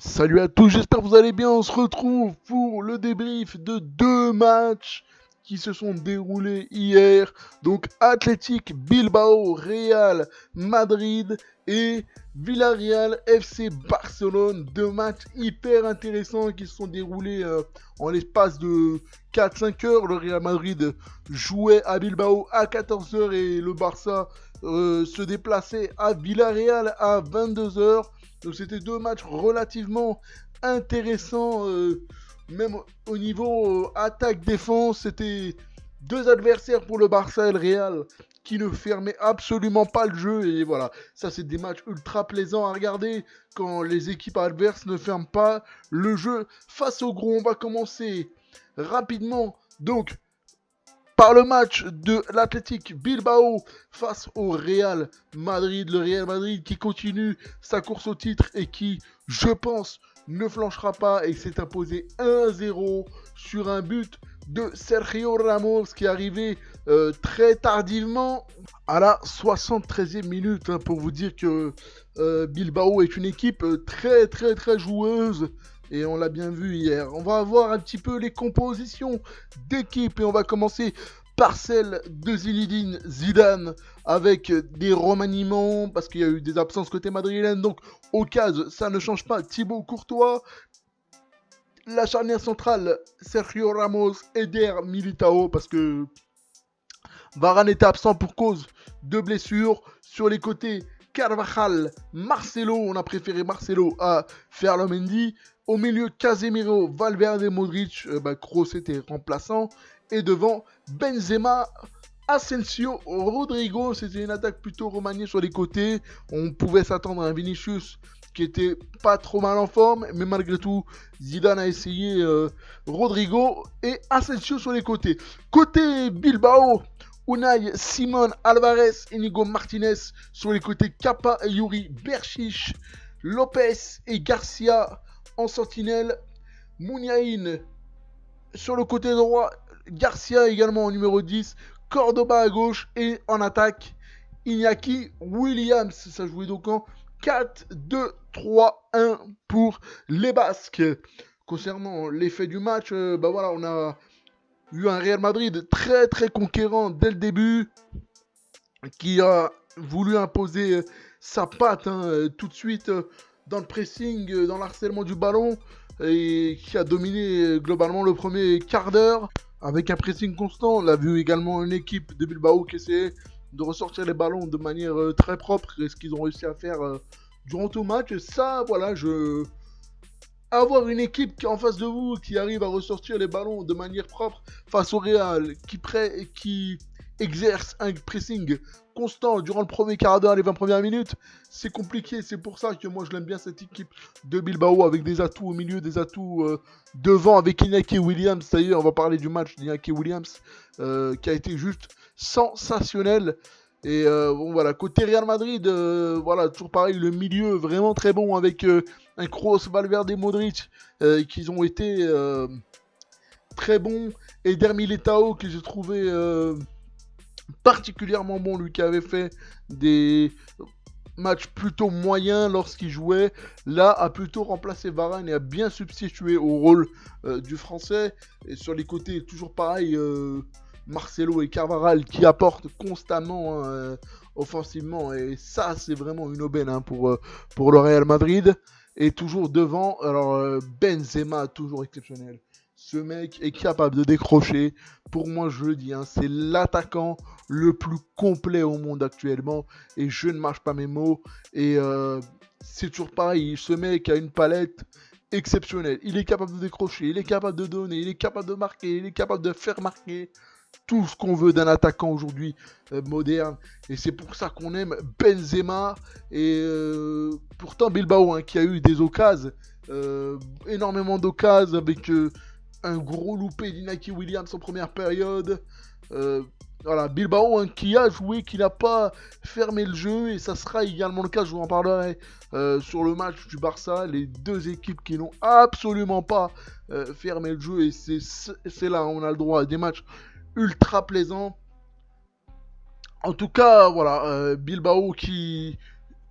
Salut à tous, j'espère que vous allez bien. On se retrouve pour le débrief de deux matchs qui se sont déroulés hier. Donc Athletic Bilbao, Real Madrid et Villarreal FC Barcelone. Deux matchs hyper intéressants qui se sont déroulés en l'espace de 4-5 heures. Le Real Madrid jouait à Bilbao à 14 heures et le Barça se déplaçait à Villarreal à 22 heures. Donc c'était deux matchs relativement intéressants, même au niveau attaque-défense. C'était deux adversaires pour le Barça et le Real qui ne fermaient absolument pas le jeu. Et voilà, ça c'est des matchs ultra plaisants à regarder quand les équipes adverses ne ferment pas le jeu face au gros. On va commencer rapidement. Donc par le match de l'Athletic Bilbao face au Real Madrid. Le Real Madrid qui continue sa course au titre et qui, je pense, ne flanchera pas et s'est imposé 1-0 sur un but de Sergio Ramos qui est arrivé très tardivement à la 73e minute, hein, pour vous dire que Bilbao est une équipe très joueuse et on l'a bien vu hier. On va voir un petit peu les compositions d'équipe et on va commencer par celle de Zinedine Zidane avec des remaniements parce qu'il y a eu des absences côté madrilène. Donc au cas ça ne change pas. Thibaut Courtois, la charnière centrale Sergio Ramos, Eder Militao parce que Varane était absent pour cause de blessure. Sur les côtés, Carvajal, Marcelo, on a préféré Marcelo à Ferland Mendy. Au milieu, Casemiro, Valverde, Modric, Kroos était remplaçant. Et devant, Benzema, Asensio, Rodrigo. C'était une attaque plutôt remaniée sur les côtés. On pouvait s'attendre à un Vinicius qui était pas trop mal en forme, mais malgré tout, Zidane a essayé Rodrigo et Asensio sur les côtés. Côté Bilbao, Unai, Simon, Alvarez, Inigo Martinez sur les côtés, Kappa et Yuri, Berchiche, Lopez et Garcia en sentinelle, Mouniaïn sur le côté droit, Garcia également en numéro 10, Cordoba à gauche et en attaque, Iñaki Williams. Ça jouait donc en 4-2-3-1 pour les Basques. Concernant l'effet du match, on a eu un Real Madrid très conquérant dès le début, qui a voulu imposer sa patte tout de suite dans le pressing, dans l'harcèlement du ballon, et qui a dominé globalement le premier quart d'heure avec un pressing constant. On a vu également une équipe de Bilbao qui essayait de ressortir les ballons de manière très propre, et ce qu'ils ont réussi à faire durant tout le match. Et ça, voilà, avoir une équipe qui est en face de vous, qui arrive à ressortir les ballons de manière propre face au Real, qui exerce un pressing constant durant le premier quart d'heure, les 20 premières minutes, c'est compliqué. C'est pour ça que moi je l'aime bien cette équipe de Bilbao, avec des atouts au milieu, des atouts devant avec Iñaki Williams. D'ailleurs, on va parler du match d'Iñaki Williams qui a été juste sensationnel. Et voilà, côté Real Madrid, toujours pareil, le milieu vraiment très bon avec un Kroos, Valverde et Modric qui ont été très bons. Et Eder Militao que j'ai trouvé particulièrement bon, lui qui avait fait des matchs plutôt moyens lorsqu'il jouait, là a plutôt remplacé Varane et a bien substitué au rôle du français. Et sur les côtés, toujours pareil, Marcelo et Carvajal qui apportent constamment offensivement, et ça c'est vraiment une aubaine pour le Real Madrid. Et toujours devant, alors Benzema, toujours exceptionnel. Ce mec est capable de décrocher. Pour moi, je le dis, c'est l'attaquant le plus complet au monde actuellement. Et je ne mâche pas mes mots. Et c'est toujours pareil. Ce mec a une palette exceptionnelle. Il est capable de décrocher, il est capable de donner, il est capable de marquer, il est capable de faire marquer. Tout ce qu'on veut d'un attaquant aujourd'hui moderne. Et c'est pour ça qu'on aime Benzema. Et pourtant Bilbao, qui a eu des occasions, énormément d'occasions, avec un gros loupé d'Iñaki Williams en première période. Bilbao qui a joué, qui n'a pas fermé le jeu, et ça sera également le cas, je vous en parlerai sur le match du Barça. Les deux équipes qui n'ont absolument pas fermé le jeu, et c'est là on a le droit à des matchs ultra plaisants. En tout cas, voilà, Bilbao qui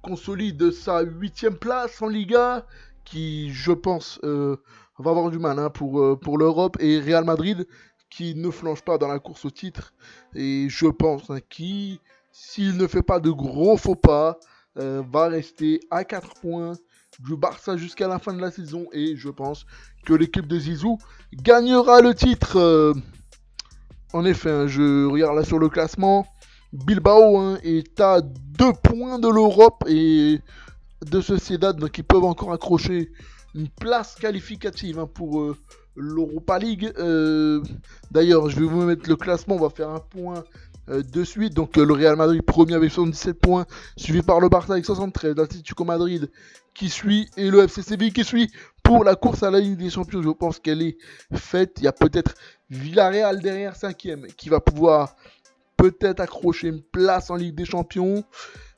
consolide sa 8e place en Liga, qui, je pense, va avoir du mal hein, pour l'Europe, et Real Madrid qui ne flanche pas dans la course au titre. Et je pense qui, s'il ne fait pas de gros faux pas, va rester à 4 points du Barça jusqu'à la fin de la saison. Et je pense que l'équipe de Zizou gagnera le titre. En effet, hein, je regarde là sur le classement. Bilbao hein, est à 2 points de l'Europe et de Sociedad, donc ils peuvent encore accrocher une place qualificative hein, pour l'Europa League. D'ailleurs, je vais vous mettre le classement, on va faire un point de suite. Donc le Real Madrid premier avec 77 points, suivi par le Barça avec 73, l'Atlético Madrid qui suit et le FC Séville qui suit pour la course à la Ligue des Champions. Je pense qu'elle est faite. Il y a peut-être Villarreal derrière 5ème qui va pouvoir peut-être accrocher une place en Ligue des Champions.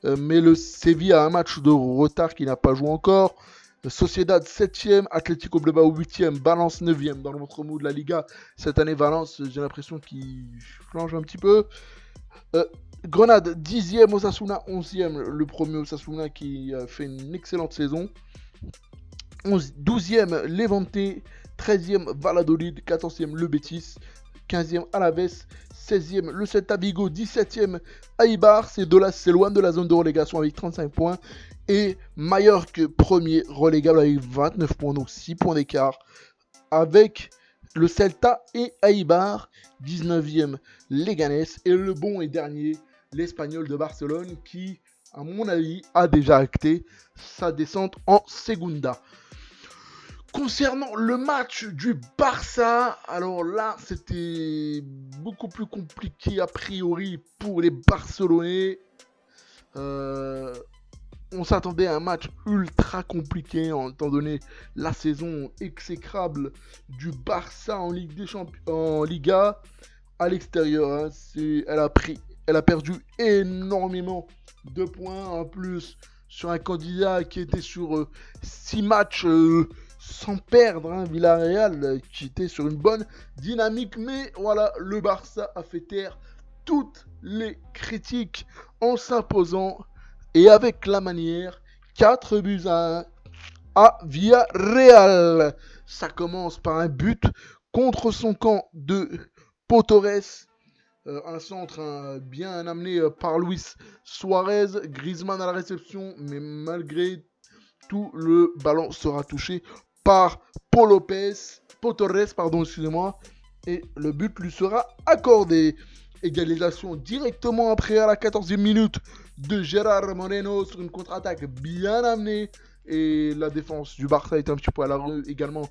Mais le Séville a un match de retard qui n'a pas joué encore. Sociedad 7ème, Atlético Bilbao 8ème, Valence 9ème dans le ventre mou de la Liga. Cette année, Valence, j'ai l'impression qu'il flanche un petit peu. Grenade 10ème, Osasuna 11ème, le premier Osasuna qui fait une excellente saison. 12ème, Levante, 13ème, Valladolid, 14ème, le Betis, 15ème, Alaves, 16ème, le Celta Vigo, 17ème, Eibar. Ces deux-là s'éloignent de la zone de relégation avec 35 points. Et Mallorca, premier relégable avec 29 points, donc 6 points d'écart. Avec le Celta et Eibar, 19ème, Leganés. Et le bon et dernier, l'Espagnol de Barcelone, qui, à mon avis, a déjà acté sa descente en Segunda. Concernant le match du Barça, alors là, c'était beaucoup plus compliqué a priori pour les Barcelonais. On s'attendait à un match ultra compliqué, étant donné la saison exécrable du Barça en Ligue des Champions, en Liga. À l'extérieur, hein, elle a perdu énormément de points. En plus, sur un candidat qui était sur 6 matchs sans perdre, hein, Villarreal, qui était sur une bonne dynamique. Mais voilà, le Barça a fait taire toutes les critiques en s'imposant et avec la manière, 4 buts à 1 à Villarreal. Ça commence par un but contre son camp de Pau Torres. Un centre bien amené par Luis Suarez. Griezmann à la réception, mais malgré tout, le ballon sera touché par Pau Torres, excusez-moi, et le but lui sera accordé. Égalisation directement après à la 14e minute de Gérard Moreno sur une contre-attaque bien amenée. Et la défense du Barça est un petit peu à la rue également.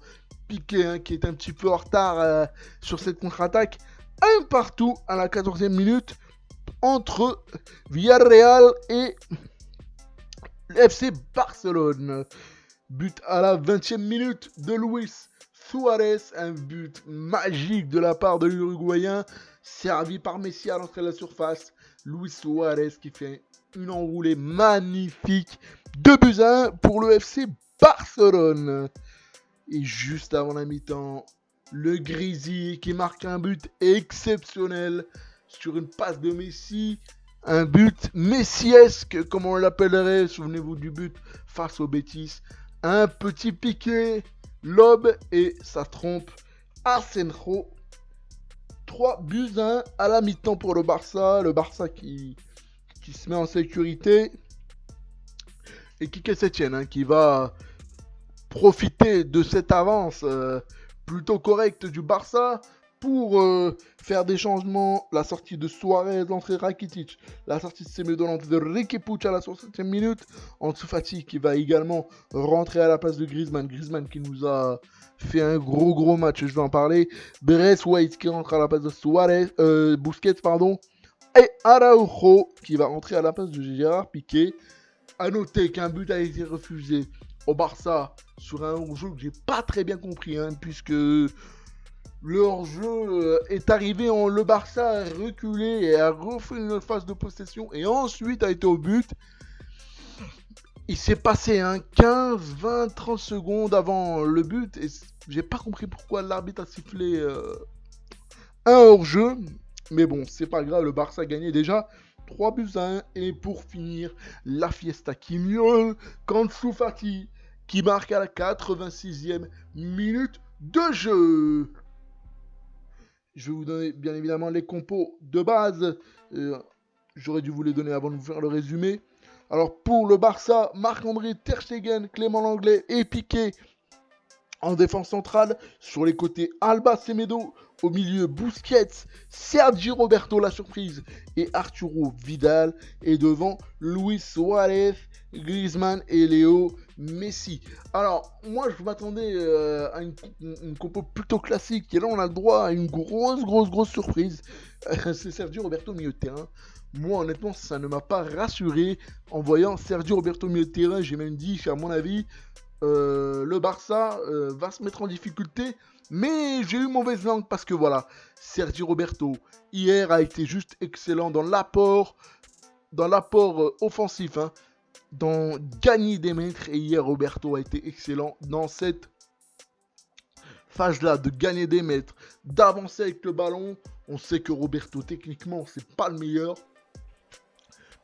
Piqué hein, qui est un petit peu en retard sur cette contre-attaque. Un partout à la 14e minute entre Villarreal et FC Barcelone. But à la 20e minute de Luis Suarez. Un but magique de la part de l'Uruguayen. Servi par Messi à l'entrée de la surface. Luis Suarez qui fait une enroulée magnifique. 2 buts à 1 pour le FC Barcelone. Et juste avant la mi-temps, le Grisi qui marque un but exceptionnel sur une passe de Messi. Un but messiesque, comme on l'appellerait. Souvenez-vous du but face au Betis. Un petit piqué, lob et ça trompe Asenjo. 3 buts à 1 à la mi-temps pour le Barça. Le Barça qui se met en sécurité. Et Quique Sétienne hein, qui va profiter de cette avance plutôt correcte du Barça pour faire des changements. La sortie de Suarez, l'entrée Rakitic, la sortie de Semedo, l'entrée de Riqui Puig à la 60e minute. Ansu Fati qui va également rentrer à la place de Griezmann. Griezmann qui nous a fait un gros match, je vais en parler. Braithwaite qui rentre à la place de Suarez, Busquets pardon. Et Araujo qui va rentrer à la place de Gérard Piqué. A noter qu'un but a été refusé au Barça sur un hors-jeu que j'ai pas très bien compris, hein, puisque le hors-jeu est arrivé en le Barça a reculé et a refait une phase de possession et ensuite a été au but. Il s'est passé 15, 20, 30 secondes avant le but et j'ai pas compris pourquoi l'arbitre a sifflé un hors-jeu. Mais bon, c'est pas grave, le Barça a gagné déjà 3 buts à 1. Et pour finir, la fiesta qui miaule quand Ansu Fati qui marque à la 86e minute de jeu. Je vais vous donner bien évidemment les compos de base. J'aurais dû vous les donner avant de vous faire le résumé. Alors pour le Barça, Marc-André Ter Stegen, Clément Lenglet et Piqué en défense centrale. Sur les côtés, Alba Semedo. Au milieu, Busquets, Sergi Roberto, la surprise, et Arturo Vidal. Et devant, Luis Suarez, Griezmann et Léo Messi. Alors, moi, je m'attendais à une compo plutôt classique. Et là, on a le droit à une grosse surprise. C'est Sergi Roberto au milieu de terrain. Moi, honnêtement, ça ne m'a pas rassuré. En voyant Sergi Roberto au milieu de terrain, j'ai même dit qu'à mon avis, le Barça va se mettre en difficulté. Mais j'ai eu mauvaise langue parce que voilà, Sergi Roberto, hier, a été juste excellent dans l'apport offensif, hein, dans gagner des mètres. Et hier, Roberto a été excellent dans cette phase-là de gagner des mètres, d'avancer avec le ballon. On sait que Roberto, techniquement, c'est pas le meilleur.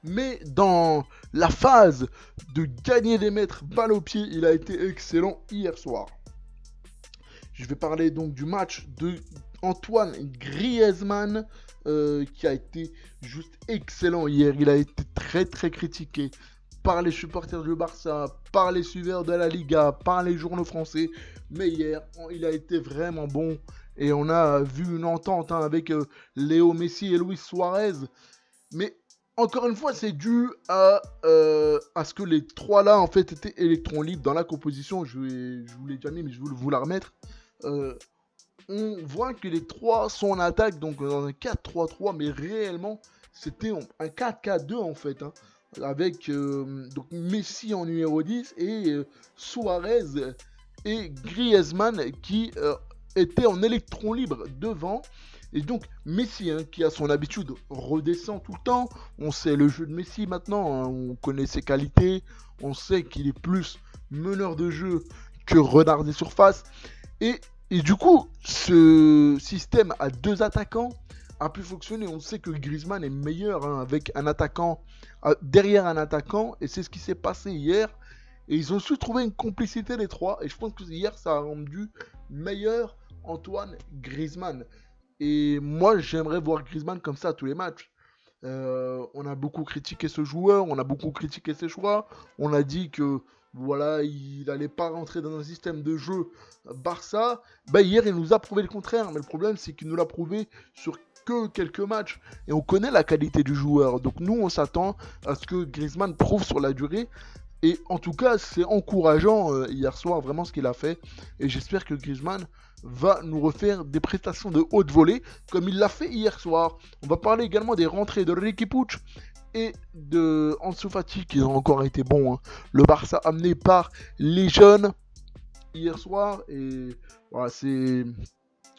Mais dans la phase de gagner des mètres, balle au pied, il a été excellent hier soir. Je vais parler donc du match de Antoine Griezmann qui a été juste excellent hier. Il a été très critiqué par les supporters du Barça, par les suiveurs de la Liga, par les journaux français. Mais hier, il a été vraiment bon. Et on a vu une entente avec Léo Messi et Luis Suarez. Mais encore une fois, c'est dû à ce que les trois là en fait étaient électrons libres dans la composition. Je vous l'ai déjà mis, mais je vais vous la remettre. On voit que les trois sont en attaque, donc dans un 4-3-3, mais réellement c'était un 4-4-2 en fait, hein, avec donc Messi en numéro 10 et Suarez et Griezmann qui étaient en électron libre devant. Et donc Messi, hein, qui a son habitude, redescend tout le temps. On sait le jeu de Messi maintenant, hein, on connaît ses qualités, on sait qu'il est plus meneur de jeu que renard des surfaces. Et du coup, ce système à deux attaquants a pu fonctionner. On sait que Griezmann est meilleur, hein, avec un attaquant derrière un attaquant. Et c'est ce qui s'est passé hier. Et ils ont su trouver une complicité les trois. Et je pense que hier, ça a rendu meilleur Antoine Griezmann. Et moi, j'aimerais voir Griezmann comme ça à tous les matchs. On a beaucoup critiqué ce joueur, on a beaucoup critiqué ses choix. On a dit que voilà, il n'allait pas rentrer dans un système de jeu Barça. Bah, hier, il nous a prouvé le contraire. Mais le problème, c'est qu'il nous l'a prouvé sur que quelques matchs. Et on connaît la qualité du joueur. Donc nous, on s'attend à ce que Griezmann prouve sur la durée. Et en tout cas, c'est encourageant hier soir, vraiment ce qu'il a fait. Et j'espère que Griezmann va nous refaire des prestations de haute volée, comme il l'a fait hier soir. On va parler également des rentrées de Riqui Puig et de Ansu Fati, qui ont encore été bons, hein. Le Barça amené par les jeunes hier soir. Et voilà, c'est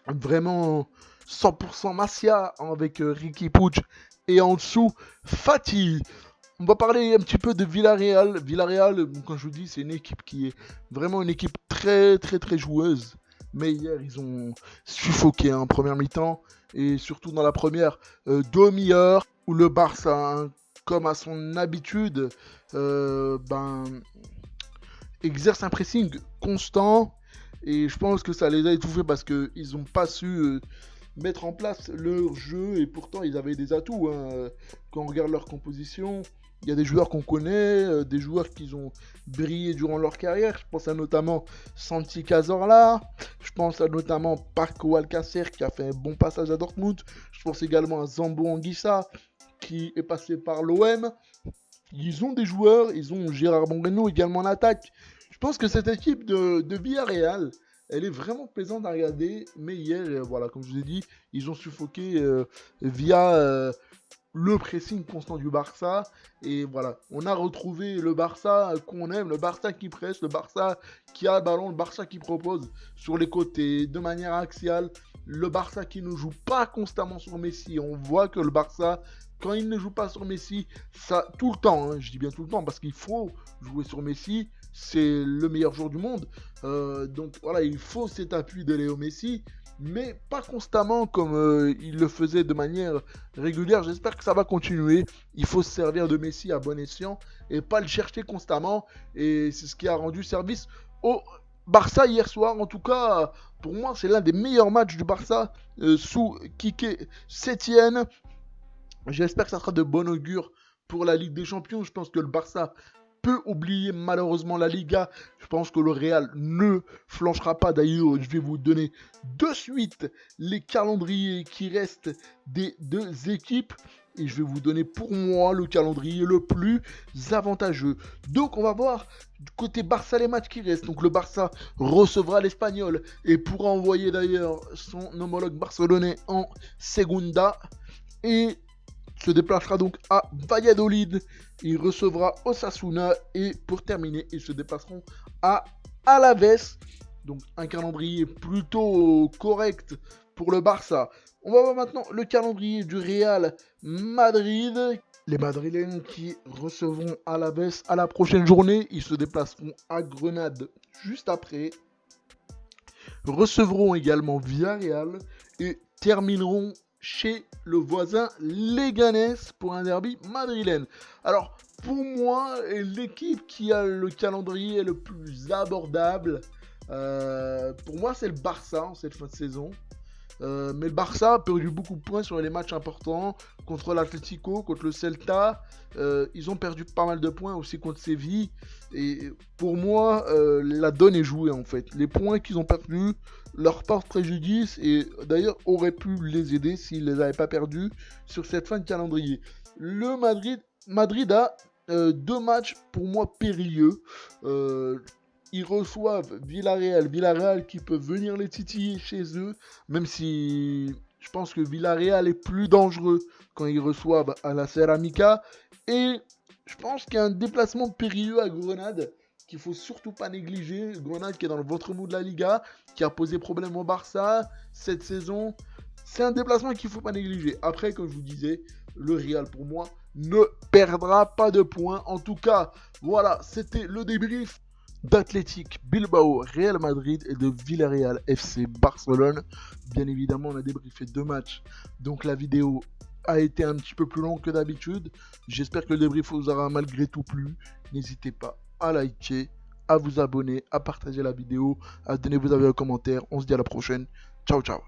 vraiment 100% Masia avec Riqui Puig et Ansu Fati. On va parler un petit peu de Villarreal. Villarreal, quand je vous dis, c'est une équipe qui est vraiment une équipe très joueuse. Mais hier, ils ont suffoqué en première mi-temps. Et surtout dans la première demi-heure, où le Barça, hein, comme à son habitude, exerce un pressing constant. Et je pense que ça les a étouffés parce qu'ils n'ont pas su mettre en place leur jeu. Et pourtant, ils avaient des atouts, hein. Quand on regarde leur composition, il y a des joueurs qu'on connaît, des joueurs qui ont brillé durant leur carrière. Je pense à notamment Santi Cazorla. Je pense à notamment Paco Alcácer qui a fait un bon passage à Dortmund. Je pense également à Zambo Anguissa qui est passé par l'OM. Ils ont des joueurs, ils ont Gérard Moreno également en attaque. Je pense que cette équipe de Villarreal, elle est vraiment plaisante à regarder. Mais hier, voilà, comme je vous ai dit, ils ont suffoqué via le pressing constant du Barça. Et voilà, on a retrouvé le Barça qu'on aime, le Barça qui presse, le Barça qui a le ballon, le Barça qui propose sur les côtés de manière axiale, le Barça qui ne joue pas constamment sur Messi. On voit que le Barça, quand il ne joue pas sur Messi, ça tout le temps, hein, je dis bien tout le temps, parce qu'il faut jouer sur Messi, c'est le meilleur joueur du monde. Donc voilà, il faut cet appui de Léo Messi, mais pas constamment comme il le faisait de manière régulière. J'espère que ça va continuer. Il faut se servir de Messi à bon escient et pas le chercher constamment. Et c'est ce qui a rendu service au Barça hier soir. En tout cas, pour moi, c'est l'un des meilleurs matchs du Barça sous Quique Sétienne. J'espère que ça sera de bon augure pour la Ligue des Champions. Je pense que le Barça peut oublier malheureusement la Liga. Je pense que le Real ne flanchera pas. D'ailleurs, je vais vous donner de suite les calendriers qui restent des deux équipes. Et je vais vous donner pour moi le calendrier le plus avantageux. Donc on va voir du côté Barça les matchs qui restent. Donc le Barça recevra l'Espagnol et pourra envoyer d'ailleurs son homologue barcelonais en Segunda. Et se déplacera donc à Valladolid. Il recevra Osasuna. Et pour terminer, ils se déplaceront à Alaves. Donc un calendrier plutôt correct pour le Barça. On va voir maintenant le calendrier du Real Madrid. Les Madrilènes qui recevront Alaves à la prochaine journée. Ils se déplaceront à Grenade juste après. Recevront également Villarreal. Et termineront chez le voisin Leganés pour un derby madrilène. Alors, pour moi, l'équipe qui a le calendrier le plus abordable, pour moi, c'est le Barça en cette fin de saison. Mais le Barça a perdu beaucoup de points sur les matchs importants contre l'Atlético, contre le Celta. Ils ont perdu pas mal de points aussi contre Séville. Et pour moi, la donne est jouée en fait. Les points qu'ils ont perdus leur portent préjudice et d'ailleurs auraient pu les aider s'ils ne les avaient pas perdus sur cette fin de calendrier. Le Madrid a deux matchs pour moi périlleux. Ils reçoivent Villarreal qui peut venir les titiller chez eux, même si je pense que Villarreal est plus dangereux quand ils reçoivent à la Ceramica. Et je pense qu'il y a un déplacement périlleux à Grenade qu'il faut surtout pas négliger. Grenade qui est dans le ventre mou de la Liga, qui a posé problème au Barça cette saison. C'est un déplacement qu'il faut pas négliger. Après, comme je vous disais, le Real pour moi ne perdra pas de points. En tout cas, voilà, c'était le débrief d'Athletic Bilbao, Real Madrid et de Villarreal FC Barcelone. Bien évidemment, on a débriefé deux matchs, donc la vidéo a été un petit peu plus longue que d'habitude. J'espère que le débrief vous aura malgré tout plu. N'hésitez pas à liker, à vous abonner, à partager la vidéo, à donner vos avis en commentaire. On se dit à la prochaine. Ciao, ciao.